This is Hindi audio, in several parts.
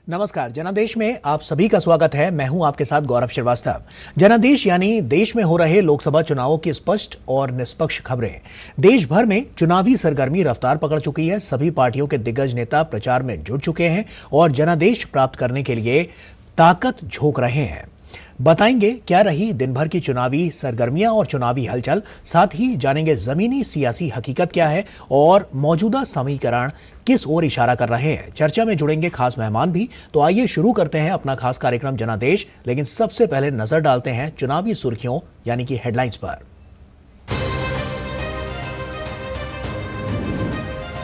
नमस्कार। जनादेश में आप सभी का स्वागत है। मैं हूं आपके साथ गौरव श्रीवास्तव। जनादेश यानी देश में हो रहे लोकसभा चुनावों की स्पष्ट और निष्पक्ष खबरें। देश भर में चुनावी सरगर्मी रफ्तार पकड़ चुकी है। सभी पार्टियों के दिग्गज नेता प्रचार में जुट चुके हैं और जनादेश प्राप्त करने के लिए ताकत झोंक रहे हैं। बताएंगे क्या रही दिन भर की चुनावी सरगर्मियां और चुनावी हलचल, साथ ही जानेंगे जमीनी सियासी हकीकत क्या है और मौजूदा समीकरण किस ओर इशारा कर रहे हैं। चर्चा में जुड़ेंगे खास मेहमान भी। तो आइए शुरू करते हैं अपना खास कार्यक्रम जनादेश, लेकिन सबसे पहले नजर डालते हैं चुनावी सुर्खियों यानी कि हेडलाइंस पर।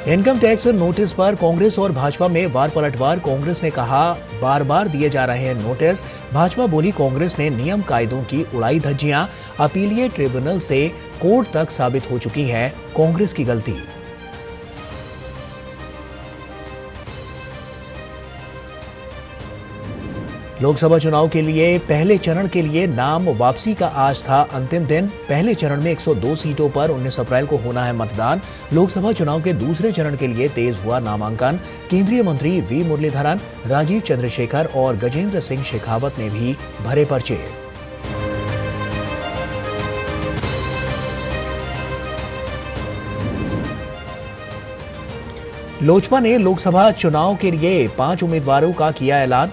इनकम टैक्स नोटिस पर कांग्रेस और भाजपा में वार पलटवार। कांग्रेस ने कहा बार बार दिए जा रहे हैं नोटिस। भाजपा बोली कांग्रेस ने नियम कायदों की उड़ाई धज्जियां। अपीलीय ट्रिब्यूनल से कोर्ट तक साबित हो चुकी है कांग्रेस की गलती। लोकसभा चुनाव के लिए पहले चरण के लिए नाम वापसी का आज था अंतिम दिन। पहले चरण में 102 सीटों पर 19 अप्रैल को होना है मतदान। लोकसभा चुनाव के दूसरे चरण के लिए तेज हुआ नामांकन। केंद्रीय मंत्री वी मुरलीधरन, राजीव चंद्रशेखर और गजेंद्र सिंह शेखावत ने भी भरे पर्चे। लोजपा ने लोकसभा चुनाव के लिए 5 उम्मीदवारों का किया ऐलान।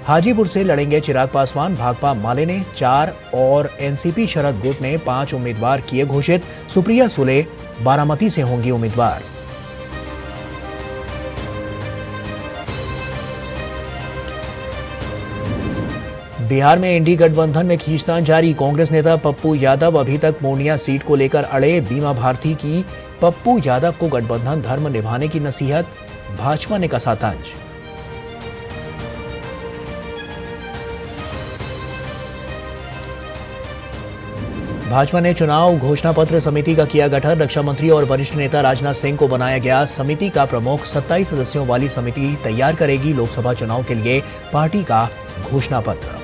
हाजीपुर से लड़ेंगे चिराग पासवान, भाकपा माले ने 4 और एनसीपी शरद गुट ने 5 उम्मीदवार किए घोषित। सुप्रिया सुले बारामती से होंगी उम्मीदवार। बिहार में इंडी गठबंधन में खींचतान जारी। कांग्रेस नेता पप्पू यादव अभी तक पूर्णिया सीट को लेकर अड़े। बीमा भारती की पप्पू यादव को गठबंधन धर्म निभाने की नसीहत। भाजपा ने कसा तंज। भाजपा ने चुनाव घोषणा पत्र समिति का किया गठन। रक्षा मंत्री और वरिष्ठ नेता राजनाथ सिंह को बनाया गया समिति का प्रमुख। 27 सदस्यों वाली समिति तैयार करेगी लोकसभा चुनाव के लिए पार्टी का घोषणा पत्र।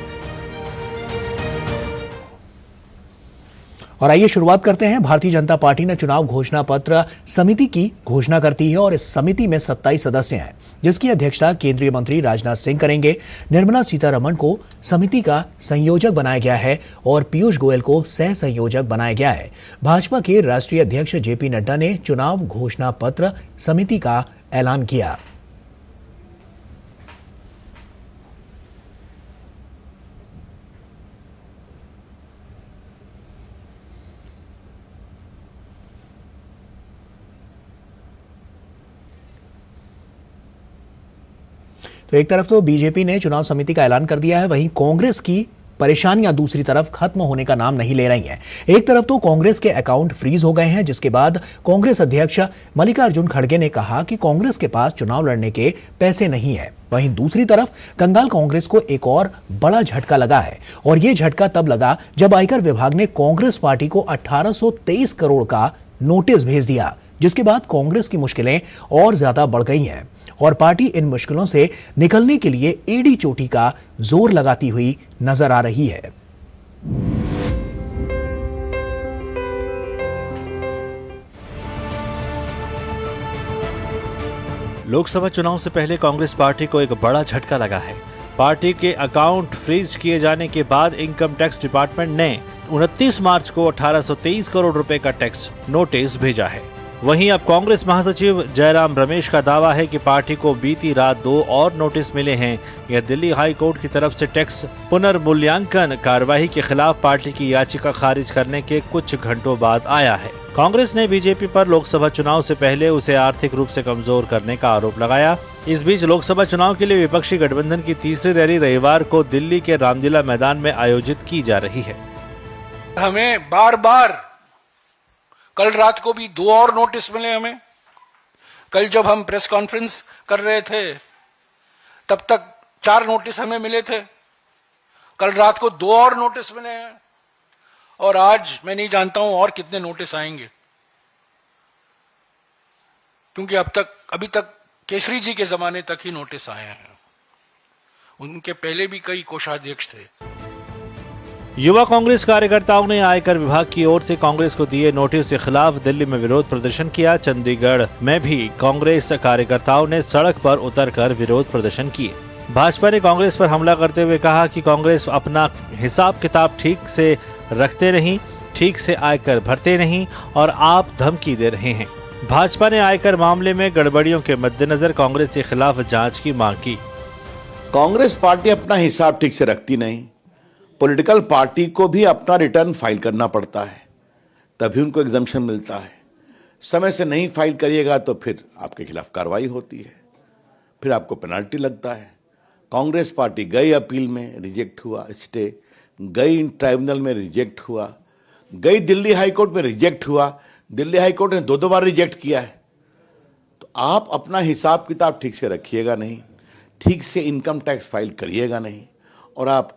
और आइए शुरुआत करते हैं। भारतीय जनता पार्टी ने चुनाव घोषणा पत्र समिति की घोषणा करती है और इस समिति में 27 सदस्य हैं, जिसकी अध्यक्षता केंद्रीय मंत्री राजनाथ सिंह करेंगे। निर्मला सीतारमण को समिति का संयोजक बनाया गया है और पीयूष गोयल को सह संयोजक बनाया गया है। भाजपा के राष्ट्रीय अध्यक्ष जेपी नड्डा ने चुनाव घोषणा पत्र समिति का ऐलान किया। तो एक तरफ तो बीजेपी ने चुनाव समिति का ऐलान कर दिया है, वहीं कांग्रेस की परेशानियां दूसरी तरफ खत्म होने का नाम नहीं ले रही हैं। एक तरफ तो कांग्रेस के अकाउंट फ्रीज हो गए हैं, जिसके बाद कांग्रेस अध्यक्ष मल्लिकार्जुन खड़गे ने कहा कि कांग्रेस के पास चुनाव लड़ने के पैसे नहीं है। वहीं दूसरी तरफ कंगाल कांग्रेस को एक और बड़ा झटका लगा है और यह झटका तब लगा जब आयकर विभाग ने कांग्रेस पार्टी को 1823 करोड़ का नोटिस भेज दिया, जिसके बाद कांग्रेस की मुश्किलें और ज्यादा बढ़ गई हैं और पार्टी इन मुश्किलों से निकलने के लिए एड़ी चोटी का जोर लगाती हुई नजर आ रही है। लोकसभा चुनाव से पहले कांग्रेस पार्टी को एक बड़ा झटका लगा है। पार्टी के अकाउंट फ्रीज किए जाने के बाद इनकम टैक्स डिपार्टमेंट ने 29 मार्च को 1823 करोड़ रुपए का टैक्स नोटिस भेजा है। वहीं अब कांग्रेस महासचिव जयराम रमेश का दावा है कि पार्टी को बीती रात 2 और नोटिस मिले हैं। यह दिल्ली हाई कोर्ट की तरफ से टैक्स पुनर्मूल्यांकन कार्यवाही के खिलाफ पार्टी की याचिका खारिज करने के कुछ घंटों बाद आया है। कांग्रेस ने बीजेपी पर लोकसभा चुनाव से पहले उसे आर्थिक रूप से कमजोर करने का आरोप लगाया। इस बीच लोकसभा चुनाव के लिए विपक्षी गठबंधन की तीसरी रैली रविवार को दिल्ली के रामलीला मैदान में आयोजित की जा रही है। हमें बार बार कल रात को भी 2 और नोटिस मिले हमें। कल जब हम प्रेस कॉन्फ्रेंस कर रहे थे तब तक 4 नोटिस हमें मिले थे। कल रात को 2 और नोटिस मिले हैं और आज मैं नहीं जानता हूं और कितने नोटिस आएंगे, क्योंकि अभी तक केसरी जी के जमाने तक ही नोटिस आए हैं। उनके पहले भी कई कोषाध्यक्ष थे। युवा कांग्रेस कार्यकर्ताओं ने आयकर विभाग की ओर से कांग्रेस को दिए नोटिस के खिलाफ दिल्ली में विरोध प्रदर्शन किया। चंडीगढ़ में भी कांग्रेस कार्यकर्ताओं ने सड़क पर उतरकर विरोध प्रदर्शन किए। भाजपा ने कांग्रेस पर हमला करते हुए कहा कि कांग्रेस अपना हिसाब किताब ठीक से रखते नहीं, ठीक से आयकर भरते नहीं और आप धमकी दे रहे हैं। भाजपा ने आयकर मामले में गड़बड़ियों के मद्देनजर कांग्रेस के खिलाफ जांच की मांग की। कांग्रेस पार्टी अपना हिसाब ठीक से रखती नहीं। पॉलिटिकल पार्टी को भी अपना रिटर्न फाइल करना पड़ता है, तभी उनको एग्जम्पशन मिलता है। समय से नहीं फाइल करिएगा तो फिर आपके खिलाफ कार्रवाई होती है, फिर आपको पेनल्टी लगता है। कांग्रेस पार्टी गई अपील में, रिजेक्ट हुआ स्टे, गई ट्राइब्यूनल में, रिजेक्ट हुआ, गई दिल्ली हाईकोर्ट में, रिजेक्ट हुआ। दिल्ली हाईकोर्ट ने दो बार रिजेक्ट किया है। तो आप अपना हिसाब किताब ठीक से रखिएगा नहीं, ठीक से इनकम टैक्स फाइल करिएगा नहीं और आप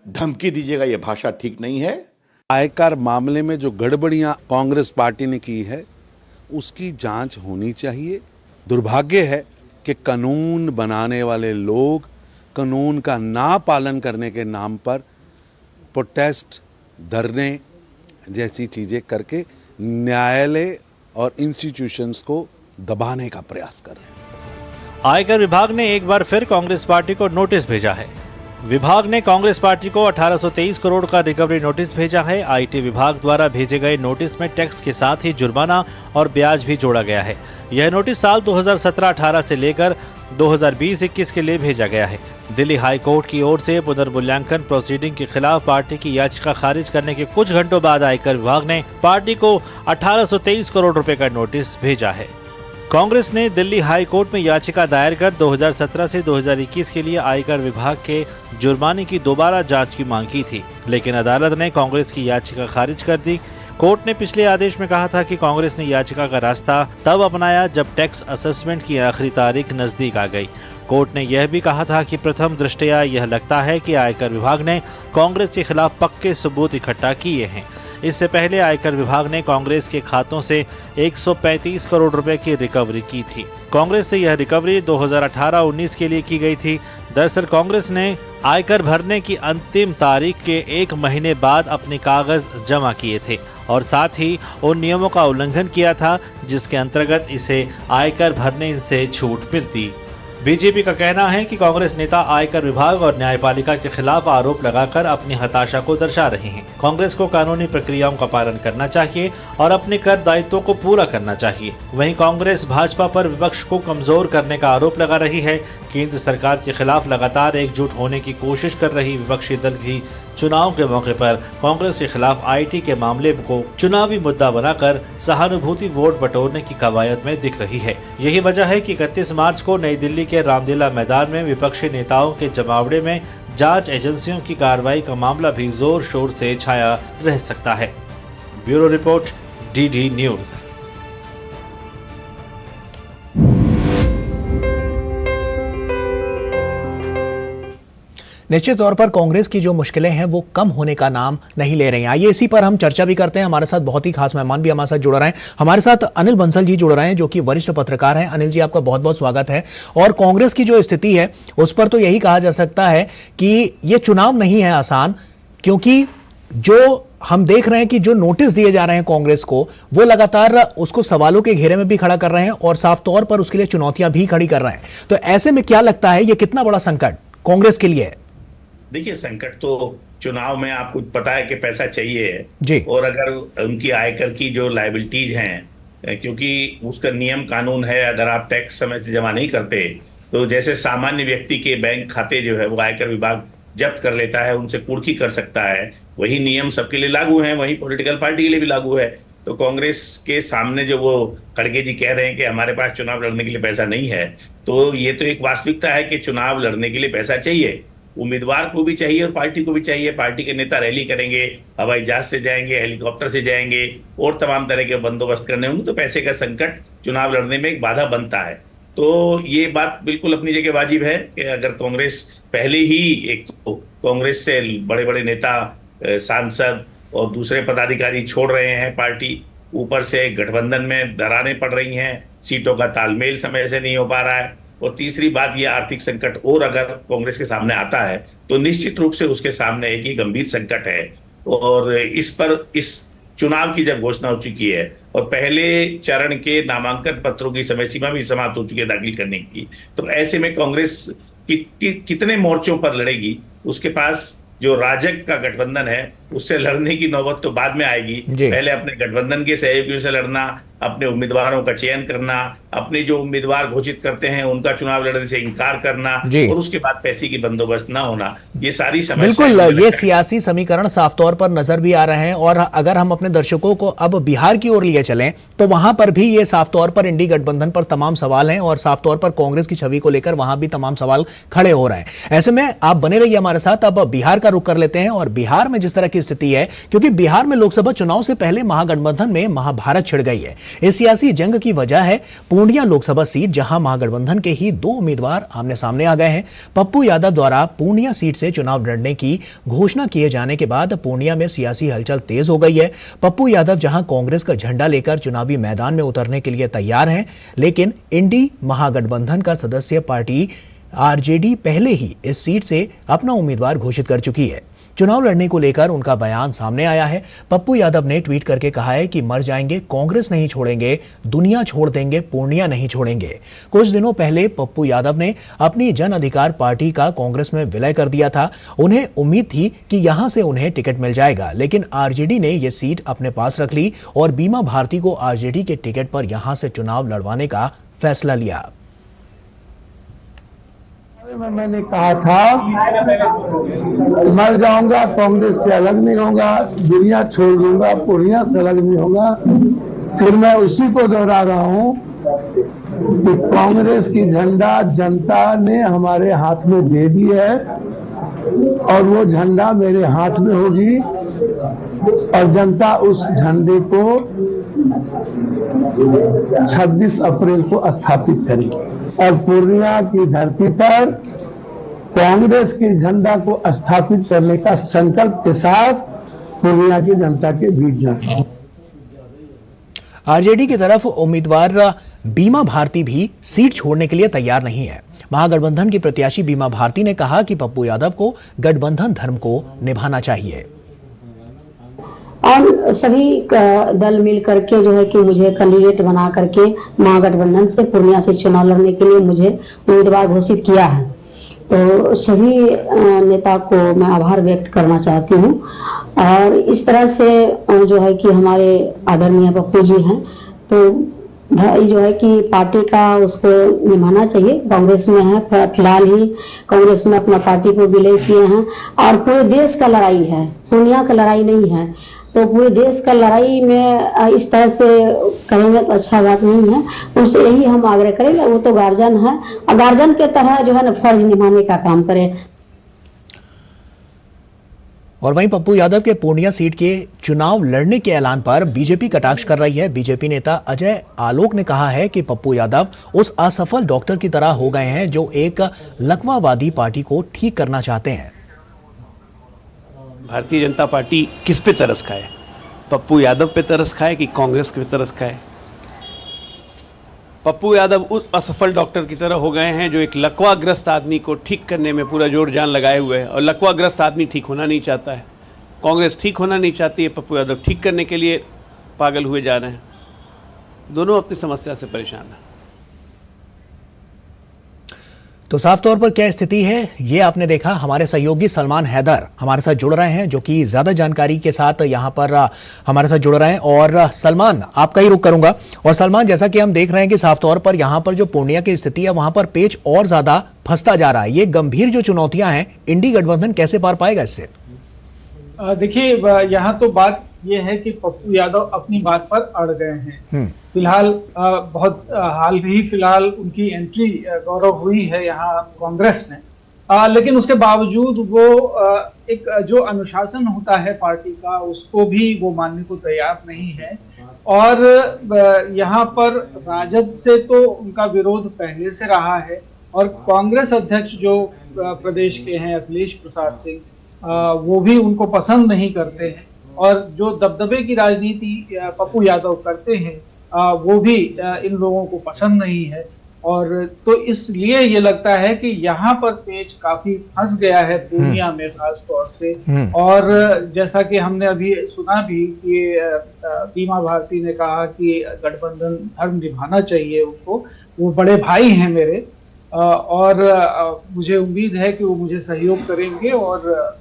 धमकी दीजिएगा, ये भाषा ठीक नहीं है। आयकर मामले में जो गड़बड़ियां कांग्रेस पार्टी ने की है उसकी जांच होनी चाहिए। दुर्भाग्य है कि कानून बनाने वाले लोग कानून का ना पालन करने के नाम पर प्रोटेस्ट, धरने जैसी चीजें करके न्यायालय और इंस्टीट्यूशंस को दबाने का प्रयास कर रहे हैं। आयकर विभाग ने एक बार फिर कांग्रेस पार्टी को नोटिस भेजा है। विभाग ने कांग्रेस पार्टी को 1823 करोड़ का रिकवरी नोटिस भेजा है। आईटी विभाग द्वारा भेजे गए नोटिस में टैक्स के साथ ही जुर्माना और ब्याज भी जोड़ा गया है। यह नोटिस साल 2017-18 से लेकर 2020-21 के लिए भेजा गया है। दिल्ली हाई कोर्ट की ओर से पुनर्मूल्यांकन प्रोसीडिंग के खिलाफ पार्टी की याचिका खारिज करने के कुछ घंटों बाद आयकर विभाग ने पार्टी को 1823 करोड़ रुपए का नोटिस भेजा है। कांग्रेस ने दिल्ली हाई कोर्ट में याचिका दायर कर 2017 से 2021 के लिए आयकर विभाग के जुर्माने की दोबारा जांच की मांग की थी, लेकिन अदालत ने कांग्रेस की याचिका खारिज कर दी। कोर्ट ने पिछले आदेश में कहा था कि कांग्रेस ने याचिका का रास्ता तब अपनाया जब टैक्स असेसमेंट की आखिरी तारीख नजदीक आ गई। कोर्ट ने यह भी कहा था कि प्रथम दृष्टया यह लगता है कि आयकर विभाग ने कांग्रेस के खिलाफ पक्के सबूत इकट्ठा किए हैं। इससे पहले आयकर विभाग ने कांग्रेस के खातों से 135 करोड़ रुपए की रिकवरी की थी। कांग्रेस से यह रिकवरी 2018-19 के लिए की गई थी। दरअसल कांग्रेस ने आयकर भरने की अंतिम तारीख के 1 महीने बाद अपने कागज जमा किए थे और साथ ही उन नियमों का उल्लंघन किया था जिसके अंतर्गत इसे आयकर भरने से छूट मिलती। बीजेपी का कहना है कि कांग्रेस नेता आयकर विभाग और न्यायपालिका के खिलाफ आरोप लगाकर अपनी हताशा को दर्शा रहे हैं। कांग्रेस को कानूनी प्रक्रियाओं का पालन करना चाहिए और अपने कर दायित्वों को पूरा करना चाहिए। वहीं कांग्रेस भाजपा पर विपक्ष को कमजोर करने का आरोप लगा रही है। केंद्र सरकार के खिलाफ लगातार एकजुट होने की कोशिश कर रही विपक्षी दल की चुनाव के मौके पर कांग्रेस के खिलाफ आईटी के मामले को चुनावी मुद्दा बनाकर सहानुभूति वोट बटोरने की कवायद में दिख रही है। यही वजह है कि 31 मार्च को नई दिल्ली के रामलीला मैदान में विपक्षी नेताओं के जमावड़े में जांच एजेंसियों की कार्रवाई का मामला भी जोर शोर से छाया रह सकता है। Bureau report, DD news. निश्चित तौर पर कांग्रेस की जो मुश्किलें हैं वो कम होने का नाम नहीं ले रही हैं। आइए इसी पर हम चर्चा भी करते हैं। हमारे साथ बहुत ही खास मेहमान भी हमारे साथ जुड़ रहे हैं। हमारे साथ अनिल बंसल जी जुड़ रहे हैं जो कि वरिष्ठ पत्रकार हैं। अनिल जी, आपका बहुत बहुत स्वागत है। और कांग्रेस की जो स्थिति है उस पर तो यही कहा जा सकता है कि ये चुनाव नहीं है आसान, क्योंकि जो हम देख रहे हैं कि जो नोटिस दिए जा रहे हैं कांग्रेस को, वो लगातार उसको सवालों के घेरे में भी खड़ा कर रहे हैं और साफ तौर पर उसके लिए चुनौतियां भी खड़ी कर रहे हैं। तो ऐसे में क्या लगता है ये कितना बड़ा संकट कांग्रेस के लिए है? देखिए, संकट तो चुनाव में आपको पता है कि पैसा चाहिए जी। और अगर उनकी आयकर की जो लायबिलिटीज हैं, क्योंकि उसका नियम कानून है, अगर आप टैक्स समय से जमा नहीं करते तो जैसे सामान्य व्यक्ति के बैंक खाते जो है वो आयकर विभाग जब्त कर लेता है, उनसे कुर्की कर सकता है। वही नियम सबके लिए लागू है, वही पॉलिटिकल पार्टी के लिए भी लागू है। तो कांग्रेस के सामने जो वो खड़गे जी कह रहे हैं कि हमारे पास चुनाव लड़ने के लिए पैसा नहीं है, तो ये तो एक वास्तविकता है कि चुनाव लड़ने के लिए पैसा चाहिए। उम्मीदवार को भी चाहिए और पार्टी को भी चाहिए। पार्टी के नेता रैली करेंगे, हवाई जहाज से जाएंगे, हेलीकॉप्टर से जाएंगे और तमाम तरह के बंदोबस्त करने होंगे, तो पैसे का संकट चुनाव लड़ने में एक बाधा बनता है। तो ये बात बिल्कुल अपनी जगह वाजिब है कि अगर कांग्रेस पहले ही एक तो कांग्रेस से बड़े बड़े नेता, सांसद और दूसरे पदाधिकारी छोड़ रहे हैं पार्टी, ऊपर से गठबंधन में दरारें पड़ रही हैं, सीटों का तालमेल समय से नहीं हो पा रहा है, और तीसरी बात ये आर्थिक संकट और अगर कांग्रेस के सामने आता है तो निश्चित रूप से उसके सामने एक ही गंभीर संकट है। और इस पर इस चुनाव की जब घोषणा हो चुकी है और पहले चरण के नामांकन पत्रों की समय सीमा भी समाप्त हो चुकी है दाखिल करने की, तो ऐसे में कांग्रेस कितने मोर्चों पर लड़ेगी, उसके पास जो राजग का गठबंधन है उससे लड़ने की नौबत तो बाद में आएगी। पहले अपने गठबंधन के सहयोगियों से लड़ना, अपने उम्मीदवारों का चयन करना, अपने जो उम्मीदवार घोषित करते हैं उनका चुनाव लड़ने से इनकार करना और उसके बाद पैसे की बंदोबस्त ना होना, ये सारी समस्याएं बिल्कुल ये सियासी समीकरण साफ तौर पर नजर भी आ रहे हैं। और अगर हम अपने दर्शकों को अब बिहार की ओर लिए चलें तो वहां पर भी ये साफ तौर पर इंडी गठबंधन पर तमाम सवाल हैं और साफ तौर पर कांग्रेस की छवि को लेकर वहां भी तमाम सवाल खड़े हो रहे हैं। ऐसे में आप बने रहिए हमारे साथ। अब बिहार का रुख कर लेते हैं और बिहार में जिस तरह की स्थिति है, क्योंकि बिहार में लोकसभा चुनाव से पहले महागठबंधन में महाभारत छिड़ गई है। इस सियासी जंग की वजह है पूर्णिया लोकसभा सीट, जहां महागठबंधन के ही 2 उम्मीदवार आमने सामने आ गए हैं। पप्पू यादव द्वारा पूर्णिया सीट से चुनाव लड़ने की घोषणा किए जाने के बाद पूर्णिया में सियासी हलचल तेज हो गई है। पप्पू यादव जहां कांग्रेस का झंडा लेकर चुनावी मैदान में उतरने के लिए तैयार हैं, लेकिन इंडी महागठबंधन का सदस्य पार्टी आरजेडी पहले ही इस सीट से अपना उम्मीदवार घोषित कर चुकी है। चुनाव लड़ने को लेकर उनका बयान सामने आया है। पप्पू यादव ने ट्वीट करके कहा है कि मर जाएंगे, कांग्रेस नहीं छोड़ेंगे, दुनिया छोड़ देंगे, पूर्णिया नहीं छोड़ेंगे। कुछ दिनों पहले पप्पू यादव ने अपनी जन अधिकार पार्टी का कांग्रेस में विलय कर दिया था। उन्हें उम्मीद थी कि यहां से उन्हें टिकट मिल जाएगा, लेकिन आरजेडी ने यह सीट अपने पास रख ली और बीमा भारती को आरजेडी के टिकट पर यहां से चुनाव लड़वाने का फैसला लिया। मैंने कहा था मर जाऊंगा, कांग्रेस से अलग नहीं होगा, दुनिया छोड़ दूंगा, पूर्णिया से अलग नहीं होगा। फिर मैं उसी को दोहरा रहा हूं कि कांग्रेस की झंडा जनता ने हमारे हाथ में दे दी है और वो झंडा मेरे हाथ में होगी और जनता उस झंडे को 26 अप्रैल को स्थापित करेगी और पूर्णिया की धरती पर कांग्रेस की झंडा को स्थापित करने का संकल्प के साथ पूर्णिया की जनता के बीच जाता हूं। आरजेडी की तरफ उम्मीदवार बीमा भारती भी सीट छोड़ने के लिए तैयार नहीं है। महागठबंधन की प्रत्याशी बीमा भारती ने कहा कि पप्पू यादव को गठबंधन धर्म को निभाना चाहिए और सभी दल मिल करके जो है कि मुझे कैंडिडेट बना करके महागठबंधन से पूर्णिया से चुनाव लड़ने के लिए मुझे उम्मीदवार घोषित किया है। तो सभी नेता को मैं आभार व्यक्त करना चाहती हूँ और इस तरह से जो है कि हमारे आदरणीय पप्पू जी हैं तो जो है कि पार्टी का उसको निभाना चाहिए। कांग्रेस में है, फिलहाल ही कांग्रेस में अपना पार्टी को विलय किए हैं और पूरे देश का लड़ाई है, पूर्णिया का लड़ाई नहीं है। तो पूरे देश का लड़ाई में इस तरह से करेंगे तो अच्छा बात नहीं है। उनसे यही हम आग्रह करेंगे, वो तो गार्जियन है और गार्जियन के तरह जो है ना फर्ज निभाने का काम करे। और वहीं पप्पू यादव के पूर्णिया सीट के चुनाव लड़ने के ऐलान पर बीजेपी कटाक्ष कर रही है। बीजेपी नेता अजय आलोक ने कहा है कि पप्पू यादव उस असफल डॉक्टर की तरह हो गए हैं जो एक लकवावादी पार्टी को ठीक करना चाहते हैं। भारतीय जनता पार्टी किस पे तरस खाए? पप्पू यादव पे तरस खाए कि कांग्रेस पे तरस खाए? पप्पू यादव उस असफल डॉक्टर की तरह हो गए हैं जो एक लकवाग्रस्त आदमी को ठीक करने में पूरा जोर जान लगाए हुए है और लकवाग्रस्त आदमी ठीक होना नहीं चाहता है। कांग्रेस ठीक होना नहीं चाहती है, पप्पू यादव ठीक करने के लिए पागल हुए जा रहे हैं। दोनों अपनी समस्या से परेशान हैं। तो साफ तौर पर क्या स्थिति है ये आपने देखा। हमारे सहयोगी सलमान हैदर हमारे साथ जुड़ रहे हैं जो कि ज्यादा जानकारी के साथ यहां पर हमारे साथ जुड़ रहे हैं। और सलमान, आपका ही रुख करूंगा। और सलमान, जैसा कि हम देख रहे हैं कि साफ तौर पर यहां पर जो पूर्णिया की स्थिति है वहां पर पेच और ज्यादा फंसता जा रहा है। ये गंभीर जो चुनौतियां हैं, इंडी गठबंधन कैसे पार पाएगा इससे? देखिए, यहाँ तो बात ये है कि पप्पू यादव अपनी बात पर अड़ गए हैं। फिलहाल बहुत हाल ही फिलहाल उनकी एंट्री गौरव हुई है यहाँ कांग्रेस में, लेकिन उसके बावजूद वो एक जो अनुशासन होता है पार्टी का उसको भी वो मानने को तैयार नहीं है। और यहाँ पर राजद से तो उनका विरोध पहले से रहा है और कांग्रेस अध्यक्ष जो प्रदेश के हैं अखिलेश प्रसाद सिंह, वो भी उनको पसंद नहीं करते हैं और जो दबदबे की राजनीति पप्पू यादव करते हैं वो भी इन लोगों को पसंद नहीं है। और तो इसलिए ये लगता है कि यहाँ पर पेच काफी फंस गया है पूर्णिया में खास तौर से। और जैसा कि हमने अभी सुना भी कि बीमा भारती ने कहा कि गठबंधन धर्म निभाना चाहिए उनको, वो बड़े भाई हैं मेरे, और मुझे उम्मीद है कि वो मुझे सहयोग करेंगे और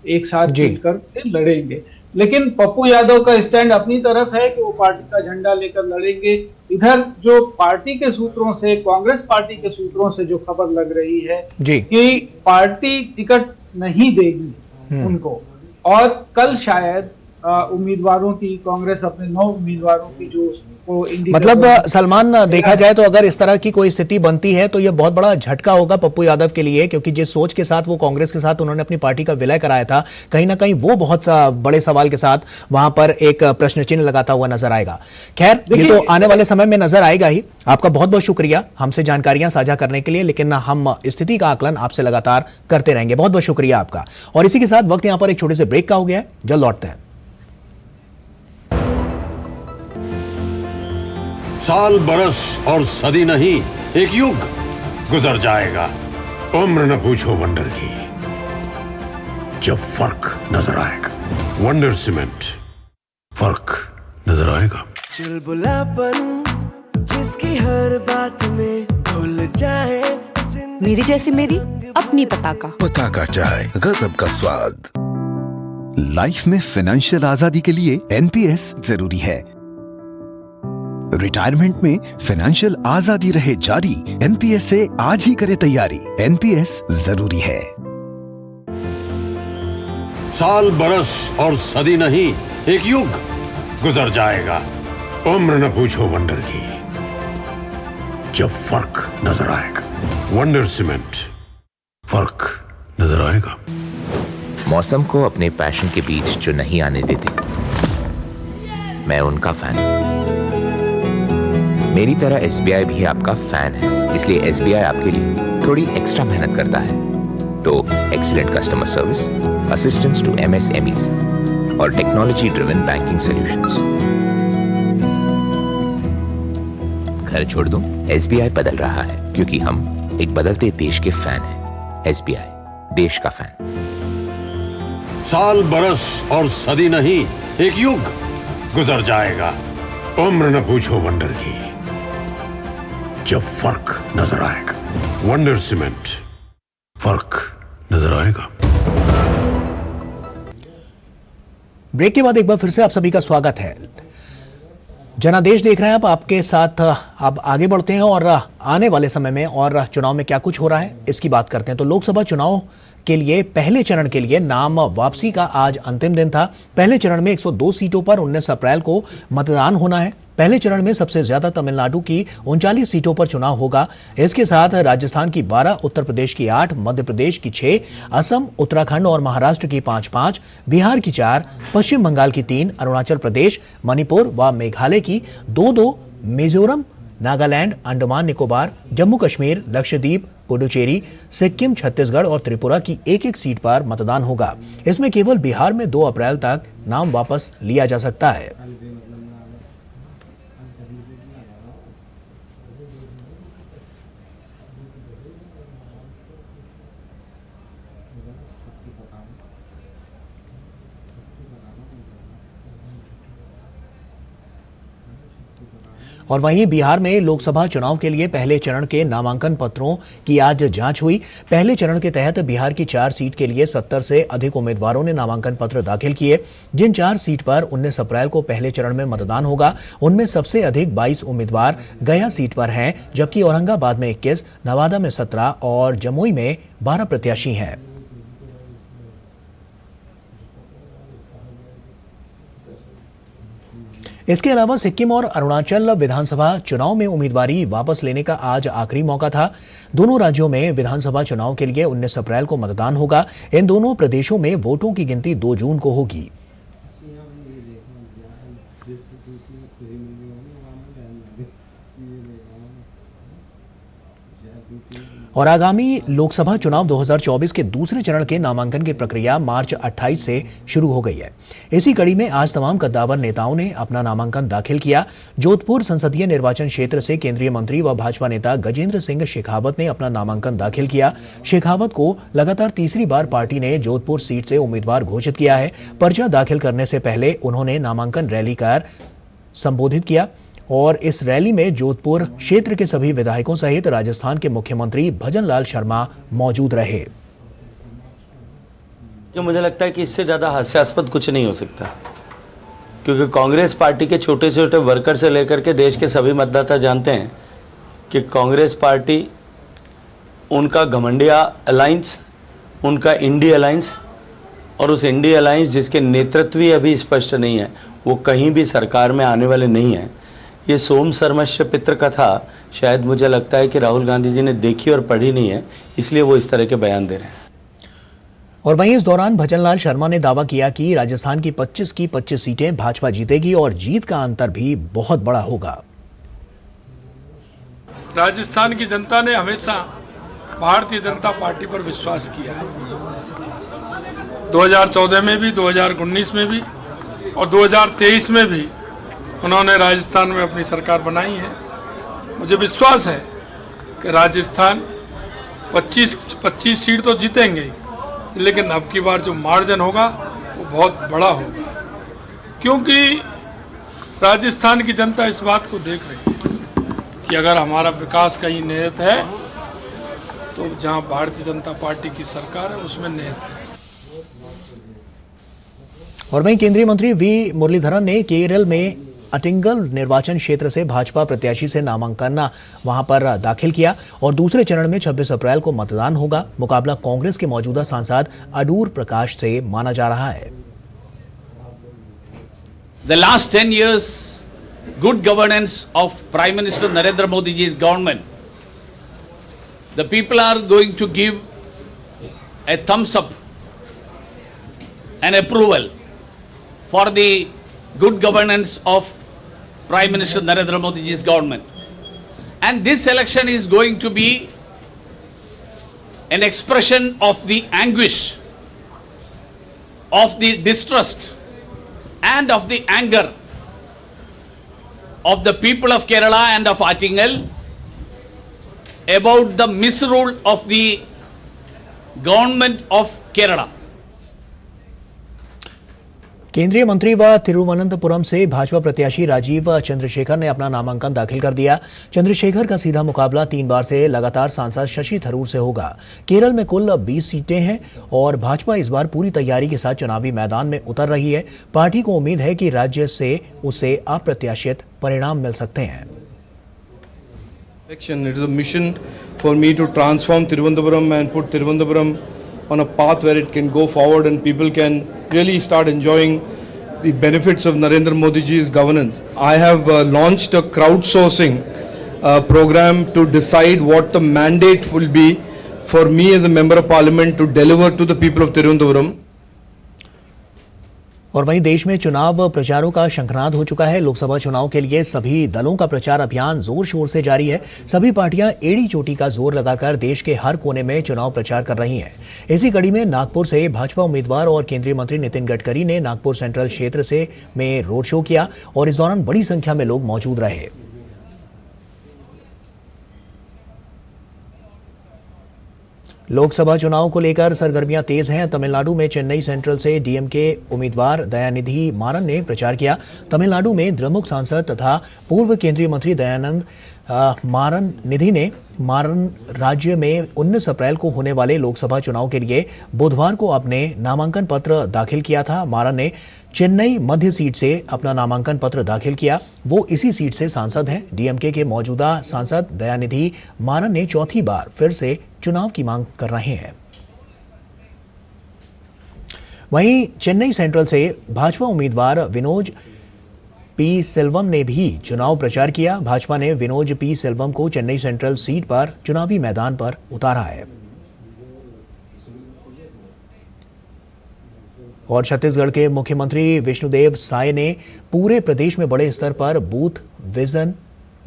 एक साथ मिलकर लड़ेंगे। लेकिन पप्पू यादव का स्टैंड अपनी तरफ है कि वो पार्टी का झंडा लेकर लड़ेंगे। इधर जो पार्टी के सूत्रों से, कांग्रेस पार्टी के सूत्रों से जो खबर लग रही है कि पार्टी टिकट नहीं देगी उनको, और कल शायद उम्मीदवारों की, कांग्रेस अपने 9 उम्मीदवारों की जो मतलब सलमान, देखा जाए तो अगर इस तरह की कोई स्थिति बनती है तो यह बहुत बड़ा झटका होगा पप्पू यादव के लिए, क्योंकि जिस सोच के साथ वो कांग्रेस के साथ उन्होंने अपनी पार्टी का विलय कराया था, कहीं ना कहीं वो बहुत बड़े सवाल के साथ वहां पर एक प्रश्न चिन्ह लगाता हुआ नजर आएगा। खैर, ये तो आने वाले समय में नजर आएगा ही। आपका बहुत बहुत शुक्रिया हमसे जानकारियां साझा करने के लिए, लेकिन हम स्थिति का आकलन आपसे लगातार करते रहेंगे। बहुत बहुत शुक्रिया आपका। और इसी के साथ वक्त यहां पर एक छोटे से ब्रेक का हो गया है, जल्द लौटते हैं। साल, बरस और सदी नहीं, एक युग गुजर जाएगा। उम्र न पूछो वंडर की, जब फर्क नजर आएगा। वंडर सीमेंट, फर्क नजर आएगा। चुलबुलापन जिसकी हर बात में भूल जाए, मेरी जैसी मेरी अपनी पताका चाय, गजब का स्वाद। लाइफ में फाइनेंशियल आजादी के लिए एनपीएस जरूरी है। रिटायरमेंट में फाइनेंशियल आजादी रहे जारी, एनपीएस से आज ही करे तैयारी। एनपीएस जरूरी है। साल, बरस और सदी नहीं, एक युग गुजर जाएगा। उम्र न पूछो वंडर की, जब फर्क नजर आएगा। वंडर सीमेंट, फर्क नजर आएगा। मौसम को अपने पैशन के बीच जो नहीं आने देते, मैं उनका फैन हूं। मेरी तरह एसबीआई भी आपका फैन है, इसलिए एसबीआई आपके लिए थोड़ी एक्स्ट्रा मेहनत करता है। तो excellent customer service, assistance to MSMEs और टेक्नोलॉजी ड्रिवन बैंकिंग सॉल्यूशंस। घर छोड़ दूं, एसबीआई बदल रहा है, क्योंकि हम एक बदलते देश के फैन हैं। एसबीआई, देश का फैन। साल, बरस और सदी नहीं, एक युग गुजर जाएगा। उम्र न पूछो वंडर की, जब फर्क नजर आएगा। वंडर सीमेंट, फर्क नजर आएगा। ब्रेक के बाद एक बार फिर से आप सभी का स्वागत है। जनादेश देख रहे हैं आप, आपके साथ आप आगे बढ़ते हैं और आने वाले समय में और चुनाव में क्या कुछ हो रहा है इसकी बात करते हैं। तो लोकसभा चुनाव के लिए पहले चरण के लिए नाम वापसी का आज अंतिम दिन था। पहले चरण में 102 सीटों पर 19 अप्रैल को मतदान होना है। पहले चरण में सबसे ज्यादा तमिलनाडु की 39 सीटों पर चुनाव होगा। इसके साथ राजस्थान की 12, उत्तर प्रदेश की 8, मध्य प्रदेश की 6, असम, उत्तराखंड और महाराष्ट्र की 5-5, बिहार की 4, पश्चिम बंगाल की 3, अरुणाचल प्रदेश, मणिपुर व मेघालय की 2-2, मिजोरम, नागालैंड, अंडमान निकोबार, जम्मू कश्मीर, लक्षद्वीप, पुडुचेरी, सिक्किम, छत्तीसगढ़ और त्रिपुरा की 1-1 सीट पर मतदान होगा। इसमें केवल बिहार में 2 अप्रैल तक नाम वापस लिया जा सकता है। और वहीं बिहार में लोकसभा चुनाव के लिए पहले चरण के नामांकन पत्रों की आज जांच हुई। पहले चरण के तहत बिहार की 4 सीट के लिए 70 से अधिक उम्मीदवारों ने नामांकन पत्र दाखिल किए। जिन 4 सीट पर 19 अप्रैल को पहले चरण में मतदान होगा, उनमें सबसे अधिक 22 उम्मीदवार गया सीट पर हैं, जबकि औरंगाबाद में 21, नवादा में 17 और जमुई में 12 प्रत्याशी हैं। इसके अलावा सिक्किम और अरुणाचल विधानसभा चुनाव में उम्मीदवारी वापस लेने का आज आखिरी मौका था। दोनों राज्यों में विधानसभा चुनाव के लिए 19 अप्रैल को मतदान होगा। इन दोनों प्रदेशों में वोटों की गिनती 2 जून को होगी। और आगामी लोकसभा चुनाव 2024 के दूसरे चरण के नामांकन की प्रक्रिया मार्च 28 से शुरू हो गई है। इसी कड़ी में आज तमाम कद्दावर नेताओं ने अपना नामांकन दाखिल किया। जोधपुर संसदीय निर्वाचन क्षेत्र से केंद्रीय मंत्री व भाजपा नेता गजेंद्र सिंह शेखावत ने अपना नामांकन दाखिल किया। शेखावत को लगातार तीसरी बार पार्टी ने जोधपुर सीट से उम्मीदवार घोषित किया है। पर्चा दाखिल करने से पहले उन्होंने नामांकन रैली कर संबोधित किया। और इस रैली में जोधपुर क्षेत्र के सभी विधायकों सहित राजस्थान के मुख्यमंत्री भजनलाल शर्मा मौजूद रहे। जो मुझे लगता है कि इससे ज़्यादा हास्यास्पद कुछ नहीं हो सकता, क्योंकि कांग्रेस पार्टी के छोटे छोटे वर्कर से लेकर के देश के सभी मतदाता जानते हैं कि कांग्रेस पार्टी, उनका घमंडिया अलायंस, उनका इंडी अलायंस, और उस इंडी अलायंस जिसके नेतृत्व ही अभी स्पष्ट नहीं है, वो कहीं भी सरकार में आने वाले नहीं हैं। ये सोम सर्मश्य पितृ कथा शायद मुझे लगता है कि राहुल गांधी जी ने देखी और पढ़ी नहीं है, इसलिए वो इस तरह के बयान दे रहे हैं। और वहीं इस दौरान भजनलाल शर्मा ने दावा किया कि राजस्थान की 25 की 25 सीटें भाजपा जीतेगी और जीत का अंतर भी बहुत बड़ा होगा। राजस्थान की जनता ने हमेशा भारतीय जनता पार्टी पर विश्वास किया है। 2014 में भी, 2019 में भी और 2023 में भी उन्होंने राजस्थान में अपनी सरकार बनाई है। मुझे विश्वास है कि राजस्थान 25 सीट तो जीतेंगे, लेकिन अब की बार जो मार्जिन होगा वो बहुत बड़ा होगा, क्योंकि राजस्थान की जनता इस बात को देख रही है कि अगर हमारा विकास कहीं निहित है तो जहां भारतीय जनता पार्टी की सरकार है उसमें निहित है। और वहीं केंद्रीय मंत्री वी मुरलीधरन ने केरल में अटिंगल निर्वाचन क्षेत्र से भाजपा प्रत्याशी से नामांकन वहां पर दाखिल किया और दूसरे चरण में 26 अप्रैल को मतदान होगा। मुकाबला कांग्रेस के मौजूदा सांसद अडूर प्रकाश से माना जा रहा है। The last 10 years good governance of Prime Minister Narendra Modi ji's government, the people are going to give a thumbs up and approval for the good governance of Prime Minister Narendra Modi ji's government. And this election is going to be an expression of the anguish, of the distrust and of the anger of the people of Kerala and of Attingal about the misrule of the government of Kerala. केंद्रीय मंत्री व तिरुवनंतपुरम से भाजपा प्रत्याशी राजीव चंद्रशेखर ने अपना नामांकन दाखिल कर दिया। चंद्रशेखर का सीधा मुकाबला 3 बार से लगातार सांसद शशि थरूर से होगा। केरल में कुल 20 सीटें हैं और भाजपा इस बार पूरी तैयारी के साथ चुनावी मैदान में उतर रही है। पार्टी को उम्मीद है कि राज्य से उसे अप्रत्याशित परिणाम मिल सकते हैं। It is a mission for me to transform Tiruvandhuram and put Tiruvandhuram on a path where it can go forward and people can really start enjoying the benefits of Narendra Modi ji's governance. I have launched a crowdsourcing program to decide what the mandate will be for me as a member of parliament to deliver to the people of Tiruvandhuram. और वहीं देश में चुनाव प्रचारों का शंखनाद हो चुका है। लोकसभा चुनाव के लिए सभी दलों का प्रचार अभियान जोर शोर से जारी है। सभी पार्टियां एड़ी चोटी का जोर लगाकर देश के हर कोने में चुनाव प्रचार कर रही हैं। इसी कड़ी में नागपुर से भाजपा उम्मीदवार और केंद्रीय मंत्री नितिन गडकरी ने नागपुर सेंट्रल क्षेत्र से में रोड शो किया और इस दौरान बड़ी संख्या में लोग मौजूद रहे। लोकसभा चुनाव को लेकर सरगर्मियां तेज हैं। तमिलनाडु में चेन्नई सेंट्रल से डीएमके उम्मीदवार दयानिधि मारन ने प्रचार किया। तमिलनाडु में द्रमुक सांसद तथा पूर्व केंद्रीय मंत्री दयानंद मारन निधि ने राज्य में 19 अप्रैल को होने वाले लोकसभा चुनाव के लिए बुधवार को अपने नामांकन पत्र दाखिल किया था। मारन ने चेन्नई मध्य सीट से अपना नामांकन पत्र दाखिल किया। वो इसी सीट से सांसद हैं। डीएमके के मौजूदा सांसद दयानिधि मारन ने चौथी बार फिर से चुनाव की मांग कर रहे हैं। वहीं चेन्नई सेंट्रल से भाजपा उम्मीदवार विनोज पी सेल्वम ने भी चुनाव प्रचार किया। भाजपा ने विनोज पी सेल्वम को चेन्नई सेंट्रल सीट पर चुनावी मैदान पर उतारा है। और छत्तीसगढ़ के मुख्यमंत्री विष्णुदेव साय ने पूरे प्रदेश में बड़े स्तर पर बूथ विजन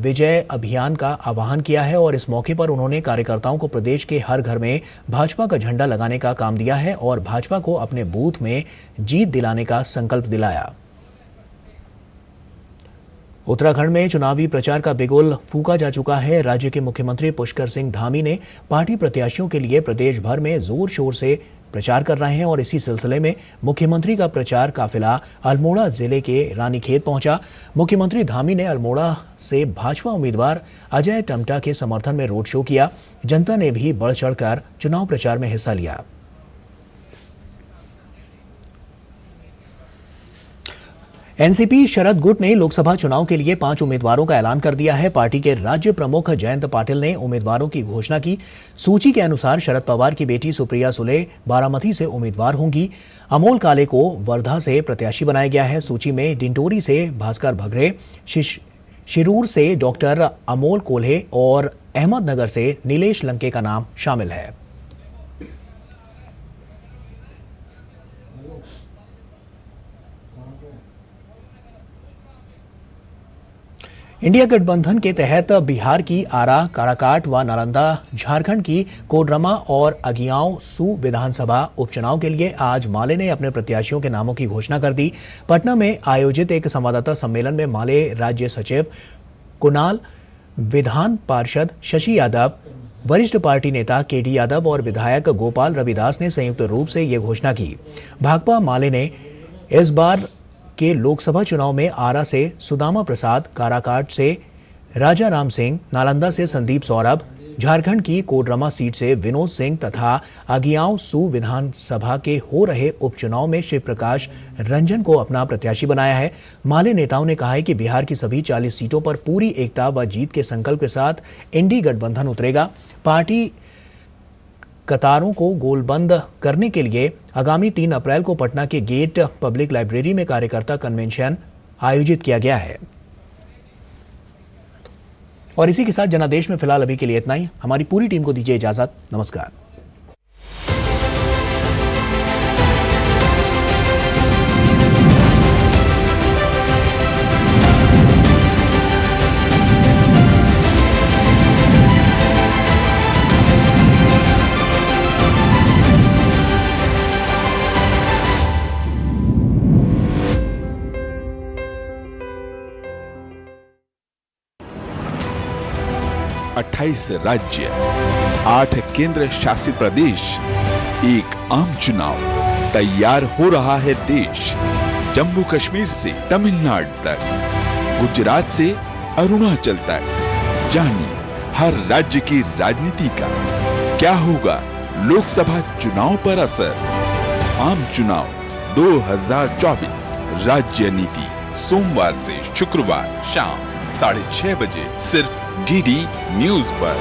विजय अभियान का आह्वान किया है और इस मौके पर उन्होंने कार्यकर्ताओं को प्रदेश के हर घर में भाजपा का झंडा लगाने का काम दिया है और भाजपा को अपने बूथ में जीत दिलाने का संकल्प दिलाया। उत्तराखंड में चुनावी प्रचार का बिगुल फूंका जा चुका है। राज्य के मुख्यमंत्री पुष्कर सिंह धामी ने पार्टी प्रत्याशियों के लिए प्रदेश भर में जोर शोर से प्रचार कर रहे हैं और इसी सिलसिले में मुख्यमंत्री का प्रचार काफिला अल्मोड़ा जिले के रानीखेत पहुंचा। मुख्यमंत्री धामी ने अल्मोड़ा से भाजपा उम्मीदवार अजय टम्टा के समर्थन में रोड शो किया। जनता ने भी बढ़ चढ़कर चुनाव प्रचार में हिस्सा लिया। एनसीपी शरद गुट ने लोकसभा चुनाव के लिए 5 उम्मीदवारों का ऐलान कर दिया है। पार्टी के राज्य प्रमुख जयंत पाटिल ने उम्मीदवारों की घोषणा की। सूची के अनुसार शरद पवार की बेटी सुप्रिया सुले बारामती से उम्मीदवार होंगी। अमोल काले को वर्धा से प्रत्याशी बनाया गया है। सूची में डिंडोरी से भास्कर भगरे, शिरूर से डॉक्टर अमोल कोल्हे और अहमदनगर से नीलेश लंके का नाम शामिल है। इंडिया गठबंधन के तहत बिहार की आरा, काराकाट व नालंदा, झारखंड की कोडरमा और अगियाओं सू विधानसभा उपचुनाव के लिए आज माले ने अपने प्रत्याशियों के नामों की घोषणा कर दी। पटना में आयोजित एक संवाददाता सम्मेलन में माले राज्य सचिव कुणाल, विधान पार्षद शशि यादव, वरिष्ठ पार्टी नेता केडी यादव और विधायक गोपाल रविदास ने संयुक्त रूप से ये घोषणा की। भाकपा माले ने इस बार के लोकसभा चुनाव में आरा से सुदामा प्रसाद, काराकाट से राजा राम सिंह, नालंदा से संदीप सौरभ, झारखंड की कोडरमा सीट से विनोद सिंह तथा अगियाओं सू विधानसभा के हो रहे उपचुनाव में शिव प्रकाश रंजन को अपना प्रत्याशी बनाया है। माले नेताओं ने कहा है कि बिहार की सभी 40 सीटों पर पूरी एकता व जीत के संकल्प के साथ इंडी गठबंधन उतरेगा। पार्टी कतारों को गोलबंद करने के लिए आगामी 3 अप्रैल को पटना के गेट पब्लिक लाइब्रेरी में कार्यकर्ता कन्वेंशन आयोजित किया गया है। और इसी के साथ जनादेश में फिलहाल अभी के लिए इतना ही। हमारी पूरी टीम को दीजिए इजाजत। नमस्कार। राज्य, 8 केंद्र शासित प्रदेश, एक आम चुनाव, तैयार हो रहा है देश। जम्मू कश्मीर से तमिलनाडु तक, गुजरात से अरुणाचल तक, जानिए हर राज्य की राजनीति का क्या होगा लोकसभा चुनाव पर असर। आम चुनाव 2024 राज्य नीति, सोमवार से शुक्रवार शाम 6:30 बजे सिर्फ डीडी न्यूज पर।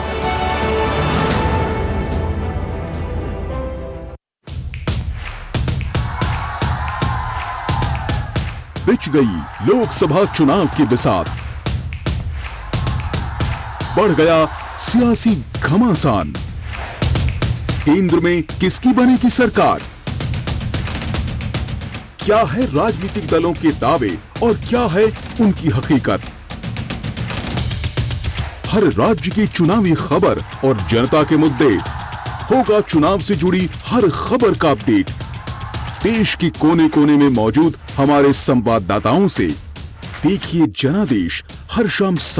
बिछ गई लोकसभा चुनाव की बिसात, बढ़ गया सियासी घमासान। केंद्र में किसकी बनेगी सरकार? क्या है राजनीतिक दलों के दावे और क्या है उनकी हकीकत? हर राज्य की चुनावी खबर और जनता के मुद्दे, होगा चुनाव से जुड़ी हर खबर का अपडेट। देश के कोने कोने में मौजूद हमारे संवाददाताओं से देखिए जनादेश हर शाम